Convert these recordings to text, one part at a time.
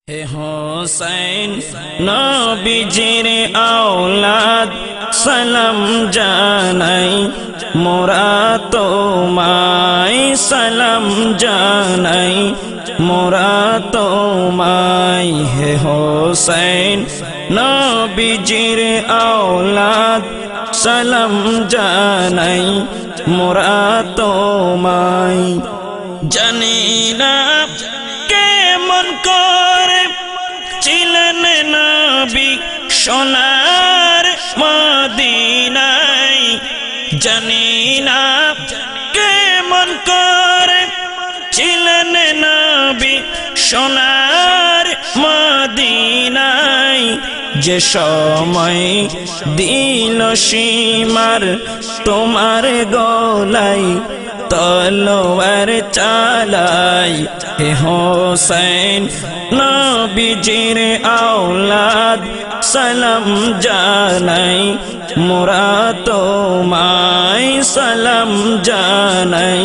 হে হোসেন নবীজির আওলাদ সালাম জানাই মোরা তোমায় সালাম জানাই মোরা তোমায় হে হোসেন নবীজির আওলাদ সালাম জানাই মোরা তোমায় জানি না কেমন করে ছিলেন নবী সোনার মদিনায় জানি না কেমন করে ছিলেন নবী সোনার মদিনায় যে সময় দিল সীমার তোমার গলায় তলোয়ার চালাই হে হোসেন নবীজির আওলাদ সালাম জানাই মোরা তোমায় সালাম জানাই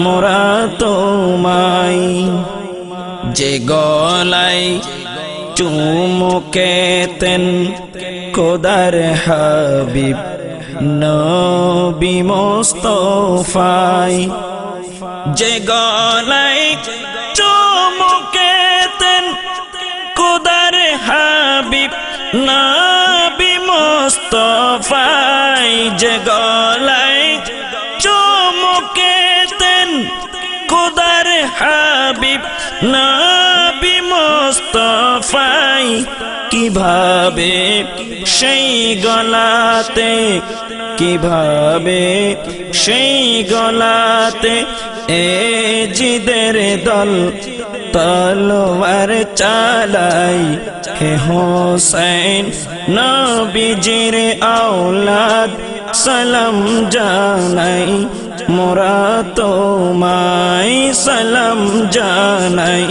মোরা তোমায় যে গলায় চুমুকেতেন খোদার হাবিব নবী মুস্তাফায় যে গলায় চুমুকেতেন খোদার হাবিব নবী মুস্তাফায় যে গলায় চুমুকেতেন খোদার হাবিব নবী মুস্তাফায় কিভাবে সেই গলাতে কিভাবে সেই গলাতে এ জিদের দল তলোয়ার চালাই হে হোসেন নবীজির আওলাদ সালাম জানাই মোরা তোমায় সালাম জানাই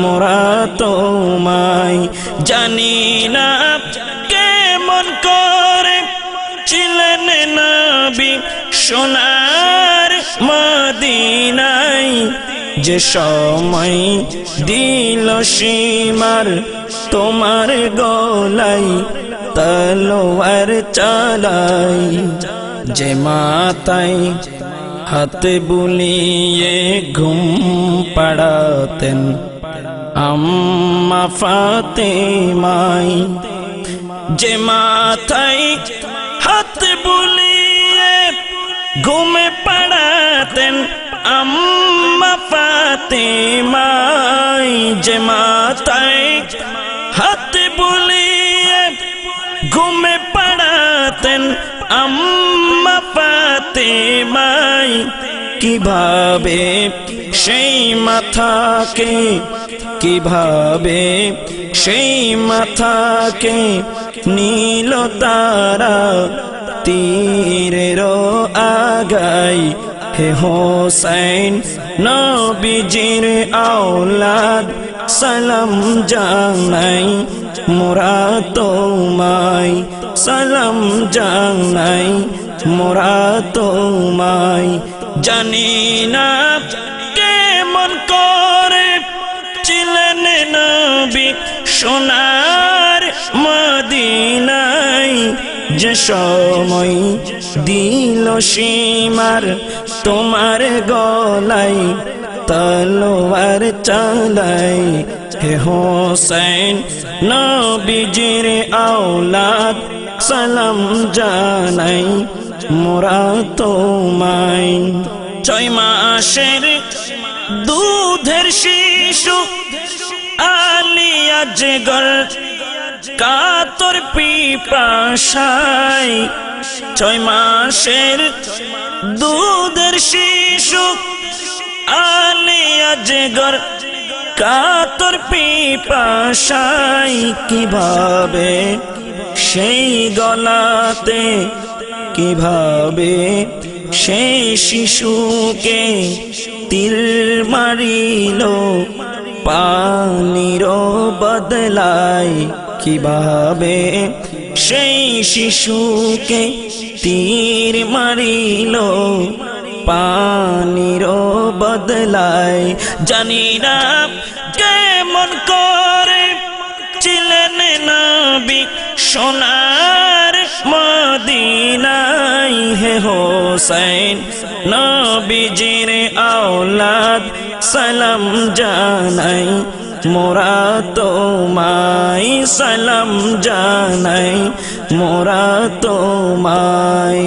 মোরা তোমায় জানি না কেমন করে ছিলেন নবী সোনার মদিনায় যে সময় দিল সীমার তোমার গলায় তলোয়ার চালাই যে মাথায় হাত বুলিয়ে ঘুম পাড়াতেন আম্মা ফাতেমায় যে মাথায় হাত বুলিয়ে ঘুমে পাড়াতেন আম্মা ফাতেমায় যে মাথায় হাত বুলিয়ে ঘুমে পাড়াতেন আম্মা ফাতেমায় কিভাবে সেই মাথাকে কিভাবে সেই মাথাকে নীল তারা তীরের আগায় হে হোসেন নবীজির আওলাদ সালাম জানাই মোরা তোমায় সালাম জানাই মোরা তোমায় জানি না কেমন করে ছিলেন নবী সোনার মদিনায় যে সময় দিল সীমার তোমার গলায় তলোয়ার চালাই হে হোসেন নবীজির আওলাদ সালাম জানাই মোরা তোমায় 6 মাসের দুধের শিশু আলিয়া জেগর কাতর পিপাসায় 6 মাসের দুধের শিশু আলিয়া জেগর কাতর পিপাসায় কিভাবে সেই গলাতে কিভাবে সেই শিশুকে তীর মারিল পানির বদলায় কিভাবে সেই শিশুকে তীর মারিল পানির বদলায় জানি না কেমন করে সোনার মদিনায় হে হোসেন নবীজির আওলাদ সালাম জানাই মোরা তোমায় সালাম জানাই মোরা তোমায়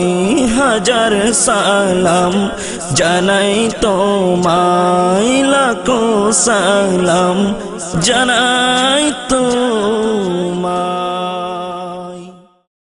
হাজার সালাম জানাই তোমায় লাখো সালাম জানাই তো